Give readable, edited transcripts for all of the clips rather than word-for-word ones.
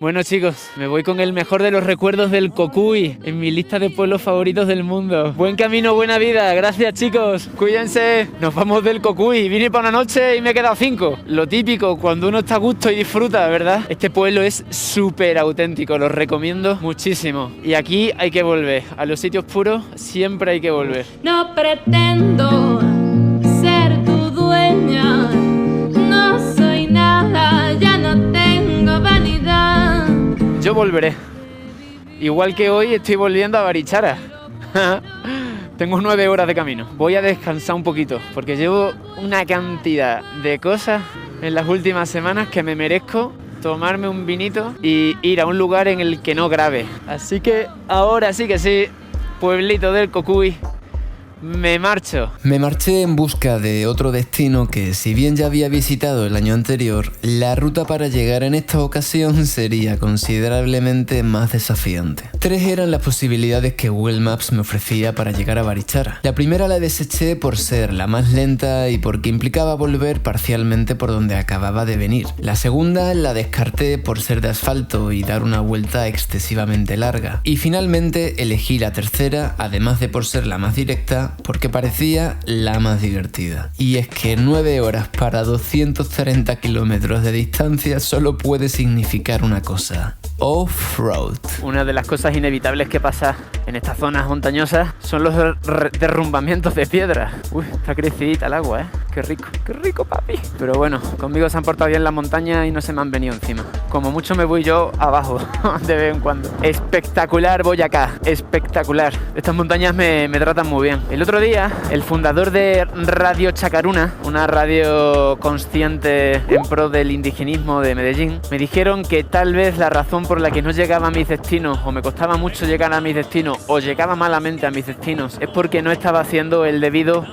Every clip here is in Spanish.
Bueno chicos, me voy con el mejor de los recuerdos del Cocuy en mi lista de pueblos favoritos del mundo. Buen camino, buena vida, gracias chicos, cuídense. Nos vamos del Cocuy, vine para una noche y me he quedado 5. Lo típico cuando uno está a gusto y disfruta, ¿verdad? Este pueblo es súper auténtico, lo recomiendo muchísimo. Y aquí hay que volver, a los sitios puros siempre hay que volver. No pretendo ser tu dueña, no soy nada, ya no tengo vanidad. Yo volveré. Igual que hoy estoy volviendo a Barichara. Tengo 9 horas de camino. Voy a descansar un poquito porque llevo una cantidad de cosas en las últimas semanas que me merezco tomarme un vinito y ir a un lugar en el que no grabe. Así que ahora sí que sí, pueblito del Cocuy, me marcho. Me marché en busca de otro destino que, si bien ya había visitado el año anterior, la ruta para llegar en esta ocasión sería considerablemente más desafiante. 3 eran las posibilidades que Google Maps me ofrecía para llegar a Barichara. La primera la deseché por ser la más lenta y porque implicaba volver parcialmente por donde acababa de venir. La segunda la descarté por ser de asfalto y dar una vuelta excesivamente larga. Y finalmente elegí la tercera, además de por ser la más directa, porque parecía la más divertida. Y es que 9 horas para 230 kilómetros de distancia solo puede significar una cosa: off-road. Una de las cosas inevitables que pasa en estas zonas montañosas son los derrumbamientos de piedra. Uy, está crecidita el agua, ¿eh? Qué rico, papi. Pero bueno, conmigo se han portado bien la montaña y no se me han venido encima. Como mucho me voy yo abajo, de vez en cuando. Espectacular Boyacá, espectacular. Estas montañas me tratan muy bien. El otro día, el fundador de Radio Chacaruna, una radio consciente en pro del indigenismo de Medellín, me dijeron que tal vez la razón por la que no llegaba a mis destinos, o me costaba mucho llegar a mis destinos, o llegaba malamente a mis destinos, es porque no estaba haciendo el debido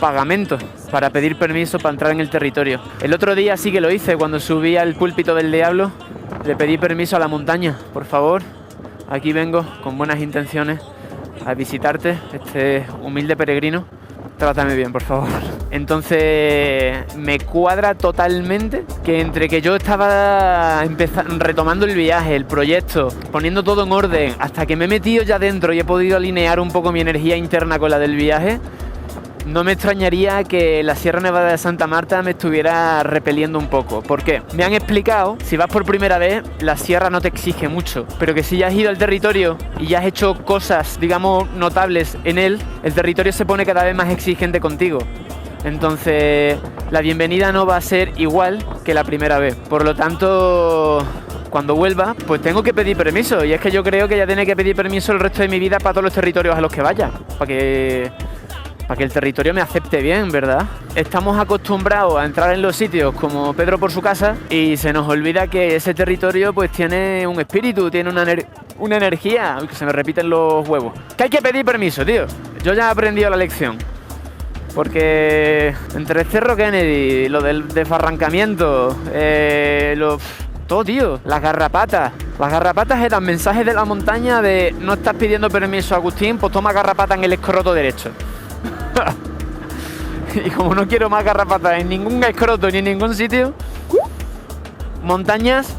pagamento para pedir permiso para entrar en el territorio. El otro día sí que lo hice, cuando subí al púlpito del diablo, le pedí permiso a la montaña. Por favor, aquí vengo con buenas intenciones a visitarte, este humilde peregrino, trátame bien, por favor. Entonces me cuadra totalmente que entre que yo estaba retomando el viaje, el proyecto, poniendo todo en orden, hasta que me he metido ya dentro y he podido alinear un poco mi energía interna con la del viaje, no me extrañaría que la Sierra Nevada de Santa Marta me estuviera repeliendo un poco. ¿Por qué? Me han explicado, si vas por primera vez, la sierra no te exige mucho, pero que si ya has ido al territorio y ya has hecho cosas, digamos, notables en él, el territorio se pone cada vez más exigente contigo. Entonces, la bienvenida no va a ser igual que la primera vez. Por lo tanto, cuando vuelva, pues tengo que pedir permiso. Y es que yo creo que ya tiene que pedir permiso el resto de mi vida para todos los territorios a los que vaya. Para que el territorio me acepte bien, ¿verdad? Estamos acostumbrados a entrar en los sitios como Pedro por su casa y se nos olvida que ese territorio pues tiene un espíritu, tiene una energía. Uy, que se me repiten los huevos. Que hay que pedir permiso, tío. Yo ya he aprendido la lección. Porque entre el Cerro Kennedy, lo del desbarrancamiento, todo, tío, las garrapatas. Las garrapatas eran mensajes de la montaña de: no estás pidiendo permiso, Agustín, pues toma garrapata en el escroto derecho. Y como no quiero más garrapatas en ningún escroto ni en ningún sitio, montañas,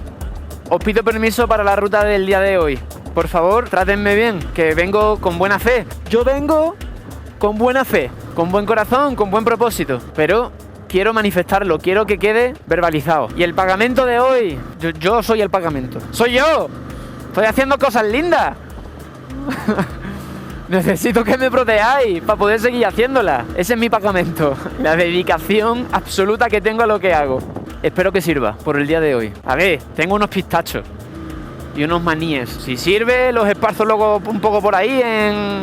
os pido permiso para la ruta del día de hoy. Por favor, trátenme bien, que vengo con buena fe. Yo vengo con buena fe, con buen corazón, con buen propósito, pero quiero manifestarlo, quiero que quede verbalizado. Y el pagamento de hoy, yo soy el pagamento. ¡Soy yo! ¡Estoy haciendo cosas lindas! Necesito que me protejáis para poder seguir haciéndolas. Ese es mi pagamento, la dedicación absoluta que tengo a lo que hago. Espero que sirva por el día de hoy. A ver, tengo unos pistachos y unos maníes. Si sirve, los esparzo luego un poco por ahí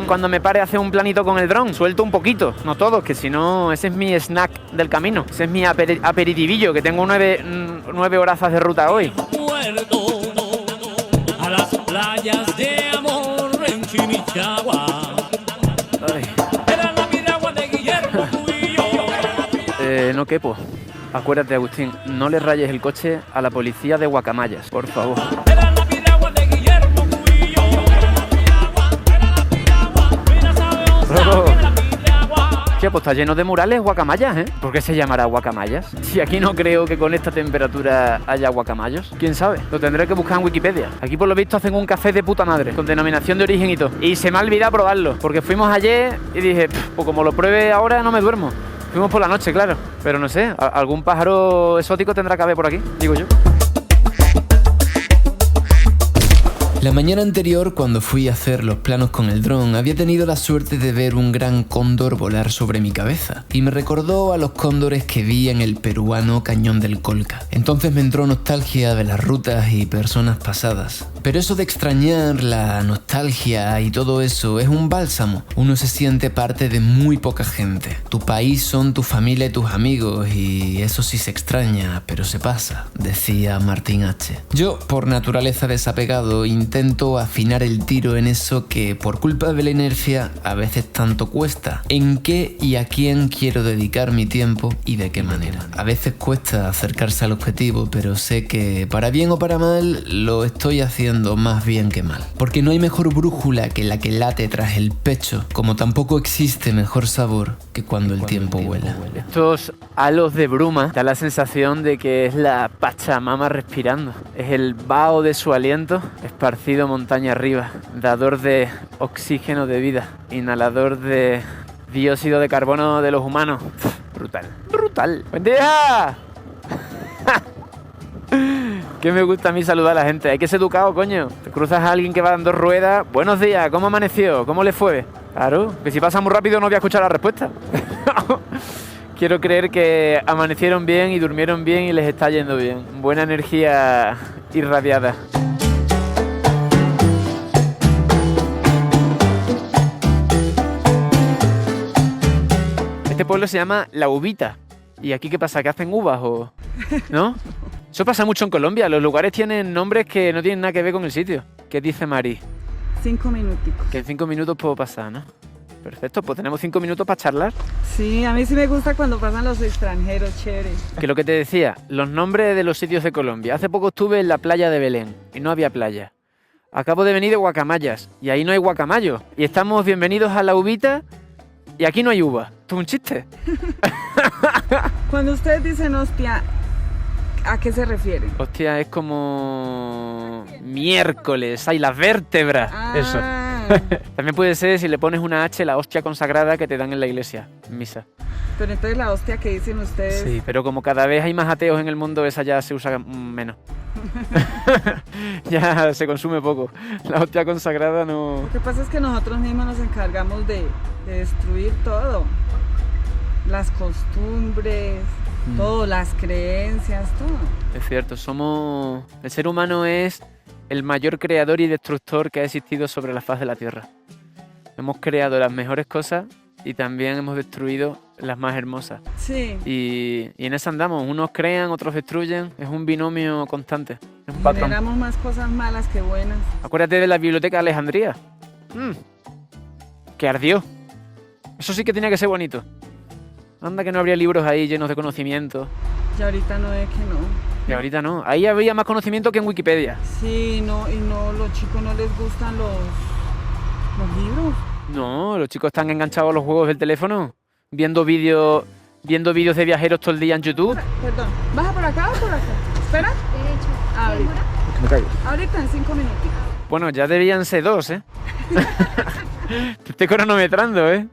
cuando me pare a hacer un planito con el dron. Suelto un poquito, no todos, que si no, ese es mi snack del camino. Ese es mi aperitivillo, que tengo 9 horazas de ruta hoy. A las playas de amor en Chimichagua. Era la piragua de Guillermo Cubillo. No quepo. Acuérdate, Agustín, no le rayes el coche a la policía de Guacamayas, por favor. Era la piragua de Guillermo Cubillo. Era la piragua, mira sabe osar, era la piragua. Hostia, pues está lleno de murales guacamayas, ¿eh? ¿Por qué se llamará guacamayas? Si aquí no creo que con esta temperatura haya guacamayos. ¿Quién sabe? Lo tendré que buscar en Wikipedia. Aquí por lo visto hacen un café de puta madre, con denominación de origen y todo. Y se me ha olvidado probarlo, porque fuimos ayer y dije, pues como lo pruebe ahora no me duermo. Fuimos por la noche, claro. Pero no sé, algún pájaro exótico tendrá que haber por aquí, digo yo. La mañana anterior, cuando fui a hacer los planos con el dron, había tenido la suerte de ver un gran cóndor volar sobre mi cabeza y me recordó a los cóndores que vi en el peruano Cañón del Colca. Entonces me entró nostalgia de las rutas y personas pasadas. Pero eso de extrañar la nostalgia y todo eso es un bálsamo. Uno se siente parte de muy poca gente. Tu país son tu familia y tus amigos y eso sí se extraña, pero se pasa, decía Martín H. Yo, por naturaleza desapegado, intento afinar el tiro en eso que, por culpa de la inercia, a veces tanto cuesta. ¿En qué y a quién quiero dedicar mi tiempo y de qué manera? A veces cuesta acercarse al objetivo, pero sé que, para bien o para mal, lo estoy haciendo más bien que mal. Porque no hay mejor brújula que la que late tras el pecho, como tampoco existe mejor sabor que cuando el tiempo vuela. Estos halos de bruma da la sensación de que es la Pachamama respirando. Es el vaho de su aliento esparcido montaña arriba, dador de oxígeno de vida, inhalador de dióxido de carbono de los humanos. Brutal, brutal. ¡Buen día! Que me gusta a mí saludar a la gente. Hay que ser educado, coño. Te cruzas a alguien que va dando ruedas. Buenos días, ¿cómo amaneció? ¿Cómo le fue? Claro, que si pasa muy rápido no voy a escuchar la respuesta. Quiero creer que amanecieron bien y durmieron bien y les está yendo bien. Buena energía irradiada. Este pueblo se llama La Uvita. ¿Y aquí qué pasa? ¿Que hacen uvas o...? ¿No? Eso pasa mucho en Colombia. Los lugares tienen nombres que no tienen nada que ver con el sitio. ¿Qué dice Mari? 5 minuticos. Que en 5 minutos puedo pasar, ¿no? Perfecto, pues tenemos 5 minutos para charlar. Sí, a mí sí me gusta cuando pasan los extranjeros, chévere. Que lo que te decía, los nombres de los sitios de Colombia. Hace poco estuve en la playa de Belén y no había playa. Acabo de venir de Guacamayas y ahí no hay guacamayo. Y estamos bienvenidos a La Uvita y aquí no hay uva. ¿Esto es un chiste? Cuando ustedes dicen hostia, ¿a qué se refieren? Hostia, es como... miércoles, hay las vértebras. Eso. También puede ser si le pones una H, la hostia consagrada que te dan en la iglesia, en misa. Pero entonces la hostia que dicen ustedes... Sí, pero como cada vez hay más ateos en el mundo, esa ya se usa menos. Ya se consume poco. La hostia consagrada no... Lo que pasa es que nosotros mismos nos encargamos de destruir todo. Las costumbres, todo, las creencias, todo. Es cierto, somos... El ser humano es el mayor creador y destructor que ha existido sobre la faz de la Tierra. Hemos creado las mejores cosas y también hemos destruido las más hermosas. Sí. Y en eso andamos. Unos crean, otros destruyen. Es un binomio constante. Es un patrón. Generamos más cosas malas que buenas. Acuérdate de la biblioteca de Alejandría. Que ardió. Eso sí que tenía que ser bonito. Anda que no habría libros ahí llenos de conocimiento. Y ahorita no es que no. Y ahorita no. Ahí había más conocimiento que en Wikipedia. Sí, no, y no, los chicos no les gustan los libros. No, los chicos están enganchados a los juegos del teléfono, viendo vídeos de viajeros todo el día en YouTube. Perdón, ¿baja por acá o por acá? ¿Espera? Derecho. Ahorita. Que me caigo. Ahorita en 5 minutitos. Bueno, ya deberían ser 2, ¿eh? Te estoy cronometrando, ¿eh?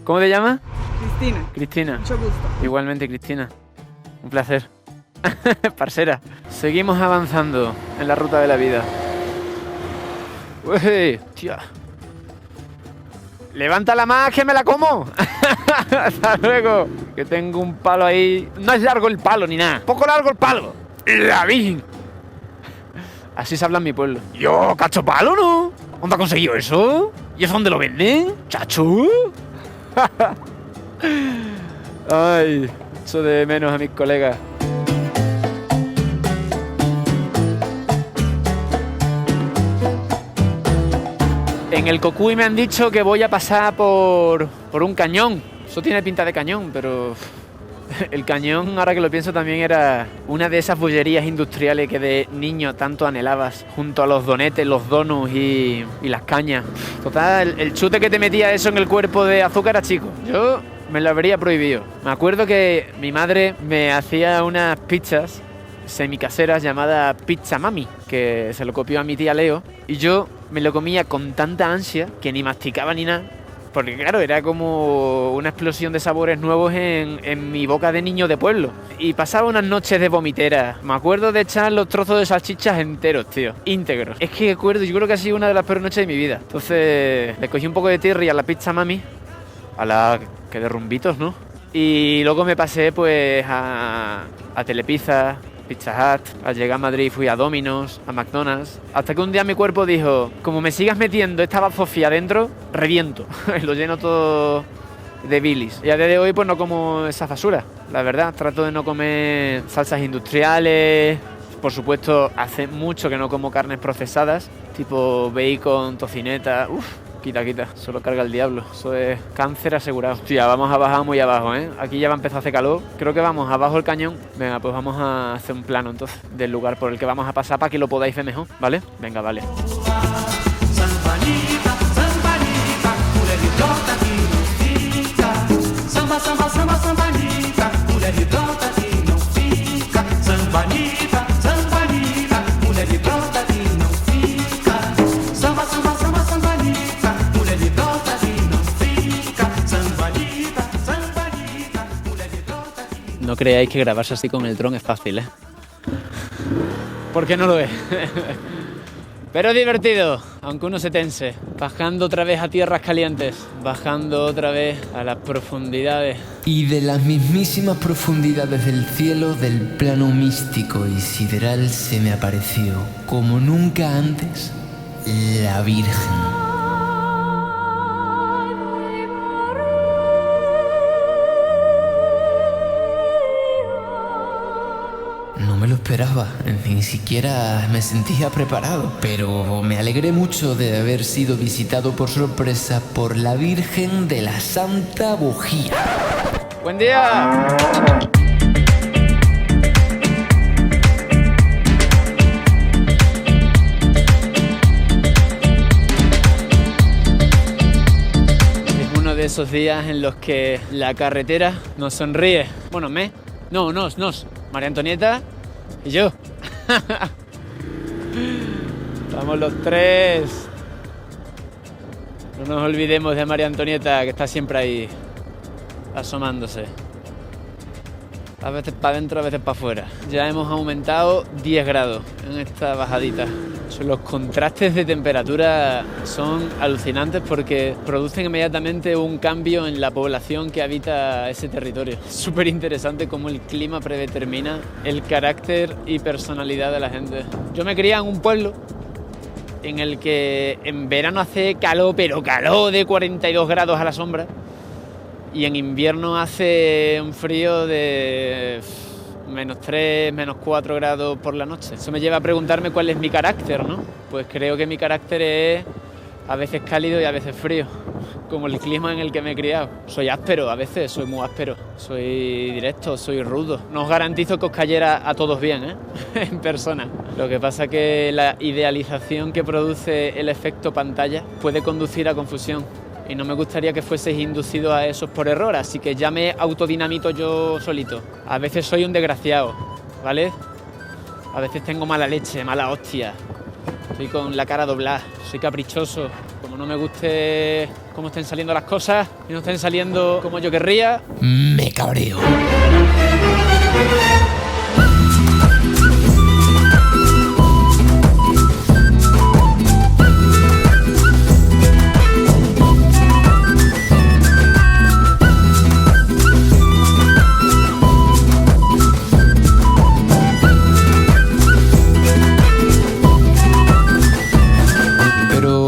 ¿Cómo te llamas? Cristina. Cristina. Mucho gusto. Igualmente, Cristina. Un placer. Parcera. Seguimos avanzando en la ruta de la vida. Uy, tía. ¡Levántala más que me la como! Hasta luego. Que tengo un palo ahí. No es largo el palo ni nada. Poco largo el palo. La virgen. Así se habla en mi pueblo. Yo, cacho palo, ¿no? ¿Dónde ha conseguido eso? ¿Y eso dónde lo venden? ¿Chacho? Ay, echo de menos a mis colegas. En el Cocuy me han dicho que voy a pasar por un cañón. Eso tiene pinta de cañón, pero el cañón, ahora que lo pienso, también era una de esas bollerías industriales que de niño tanto anhelabas, junto a los donetes, los donuts y las cañas. Total, el chute que te metía eso en el cuerpo de azúcar era chico. Yo me lo habría prohibido. Me acuerdo que mi madre me hacía unas pizzas semicaseras llamadas Pizza Mami, que se lo copió a mi tía Leo, y yo me lo comía con tanta ansia que ni masticaba ni nada, porque claro, era como una explosión de sabores nuevos en mi boca de niño de pueblo. Y pasaba unas noches de vomitera. Me acuerdo de echar los trozos de salchichas enteros, tío, íntegros. Es que recuerdo, yo creo que ha sido una de las peores noches de mi vida. Entonces le cogí un poco de tirria a la Pizza Mami, a la que de rumbitos, ¿no? Y luego me pasé pues a Telepizza, Pizza Hut. Al llegar a Madrid fui a Domino's, a McDonald's, hasta que un día mi cuerpo dijo, como me sigas metiendo esta bazofia adentro, reviento. Lo lleno todo de bilis. Y a día de hoy pues no como esa basura, la verdad. Trato de no comer salsas industriales. Por supuesto, hace mucho que no como carnes procesadas, tipo bacon, tocineta. Quita, solo carga el diablo. Eso es cáncer asegurado. Hostia, vamos a bajar muy abajo, ¿eh? Aquí ya va a empezar a hacer calor. Creo que vamos abajo el cañón. Venga, pues vamos a hacer un plano entonces del lugar por el que vamos a pasar para que lo podáis ver mejor, ¿vale? Venga, vale. No creáis que grabarse así con el dron es fácil, ¿eh? Porque no lo es. Pero es divertido, aunque uno se tense. Bajando otra vez a tierras calientes. Bajando otra vez a las profundidades. Y de las mismísimas profundidades del cielo, del plano místico y sideral, se me apareció, como nunca antes, la Virgen. No me lo esperaba, ni siquiera me sentía preparado, pero me alegré mucho de haber sido visitado por sorpresa por la Virgen de la Santa Bujía. ¡Buen día! Es uno de esos días en los que la carretera nos sonríe. Bueno, nos. María Antonieta y yo. Estamos los tres. No nos olvidemos de María Antonieta, que está siempre ahí, asomándose. A veces para adentro, a veces para afuera. Ya hemos aumentado 10 grados en esta bajadita. Los contrastes de temperatura son alucinantes porque producen inmediatamente un cambio en la población que habita ese territorio. Es súper interesante cómo el clima predetermina el carácter y personalidad de la gente. Yo me crié en un pueblo en el que en verano hace calor, pero calor de 42 grados a la sombra, y en invierno hace un frío de -3, -4 grados por la noche. Eso me lleva a preguntarme cuál es mi carácter, ¿no? Pues creo que mi carácter es a veces cálido y a veces frío, como el clima en el que me he criado. Soy áspero, a veces soy muy áspero, soy directo, soy rudo. No os garantizo que os cayera a todos bien, ¿eh? En persona. Lo que pasa es que la idealización que produce el efecto pantalla puede conducir a confusión. Y no me gustaría que fueseis inducidos a eso por error, así que ya me autodinamito yo solito. A veces soy un desgraciado, ¿vale? A veces tengo mala leche, mala hostia. Estoy con la cara doblada, soy caprichoso. Como no me guste cómo estén saliendo las cosas y no estén saliendo como yo querría, me cabreo.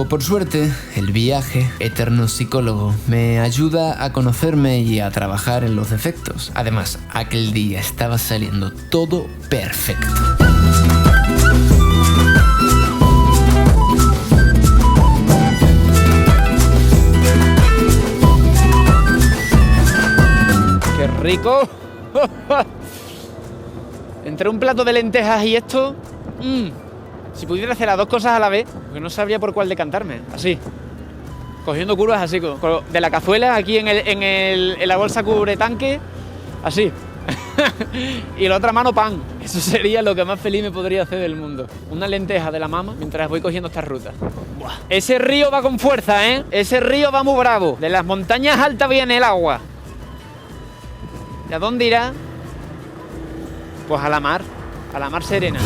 Por suerte, el viaje, eterno psicólogo, me ayuda a conocerme y a trabajar en los defectos. Además, aquel día estaba saliendo todo perfecto. ¡Qué rico! Entre un plato de lentejas y esto... Si pudiera hacer las dos cosas a la vez, porque no sabría por cuál decantarme. Así, cogiendo curvas así, de la cazuela aquí en la bolsa cubretanque, así. Y la otra mano pan. Eso sería lo que más feliz me podría hacer del mundo. Una lenteja de la mama mientras voy cogiendo esta ruta. Buah. Ese río va con fuerza, ¿eh? Ese río va muy bravo. De las montañas altas viene el agua. ¿Y a dónde irá? Pues a la mar serena.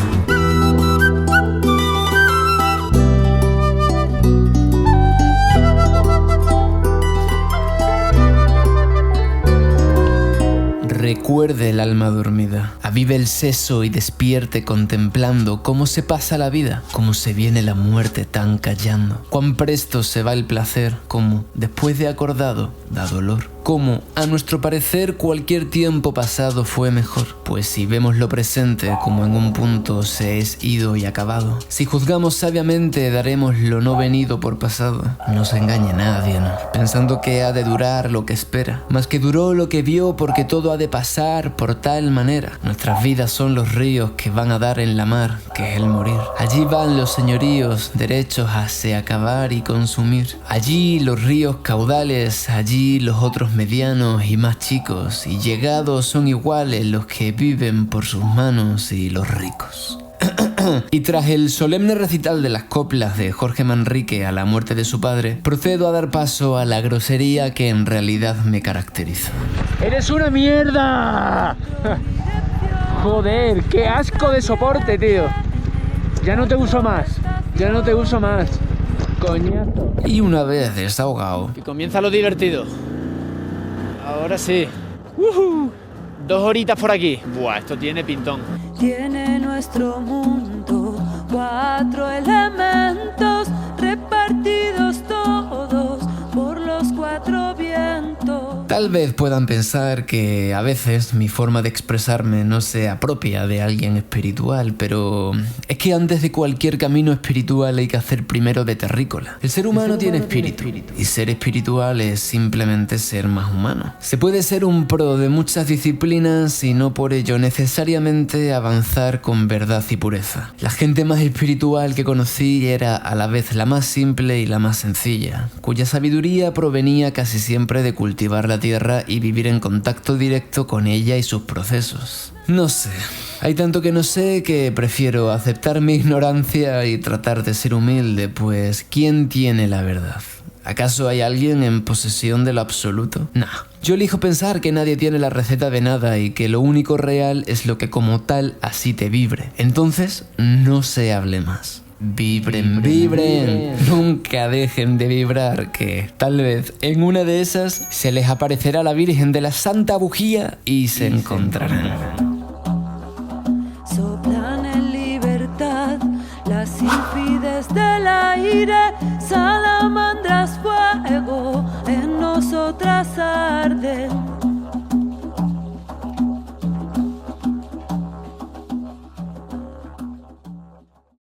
Recuerde el alma dormida, avive el seso y despierte contemplando cómo se pasa la vida, cómo se viene la muerte tan callando, cuán presto se va el placer, cómo, después de acordado, da dolor. Cómo, a nuestro parecer, cualquier tiempo pasado fue mejor, pues si vemos lo presente como en un punto se es ido y acabado, si juzgamos sabiamente daremos lo no venido por pasado. No se engañe nadie, ¿no? Pensando que ha de durar lo que espera, más que duró lo que vio porque todo ha de pasar por tal manera. Nuestras vidas son los ríos que van a dar en la mar, que es el morir. Allí van los señoríos, derechos a se acabar y consumir. Allí los ríos caudales, allí los otros medianos y más chicos, y llegados son iguales los que viven por sus manos y los ricos. Y tras el solemne recital de las coplas de Jorge Manrique a la muerte de su padre, procedo a dar paso a la grosería que en realidad me caracteriza. ¡Eres una mierda! Joder, qué asco de soporte, tío. Ya no te uso más. Coñazo. Y una vez desahogado, Y comienza lo divertido. Ahora sí. 2 horitas por aquí. Buah, esto tiene pintón. Tiene nuestro mundo 4 elementos repartidos todos por los 4 vientos. tal vez puedan pensar que a veces mi forma de expresarme no sea propia de alguien espiritual, pero es que antes de cualquier camino espiritual hay que hacer primero de terrícola. El ser humano tiene espíritu, y ser espiritual es simplemente ser más humano. Se puede ser un pro de muchas disciplinas y no por ello necesariamente avanzar con verdad y pureza. La gente más espiritual que conocí era a la vez la más simple y la más sencilla, cuya sabiduría provenía casi siempre de cultivar la tierra y vivir en contacto directo con ella y sus procesos. No sé, hay tanto que no sé que prefiero aceptar mi ignorancia y tratar de ser humilde, pues ¿quién tiene la verdad? ¿Acaso hay alguien en posesión de lo absoluto? Nah. Yo elijo pensar que nadie tiene la receta de nada y que lo único real es lo que como tal así te vibre. Entonces, no se hable más. Vibren, vibren, nunca dejen de vibrar, que tal vez en una de esas se les aparecerá la Virgen de la Santa Bujía y se encontrarán. Soplan en libertad las sílfides del aire, salamandras fuego en nosotras arden.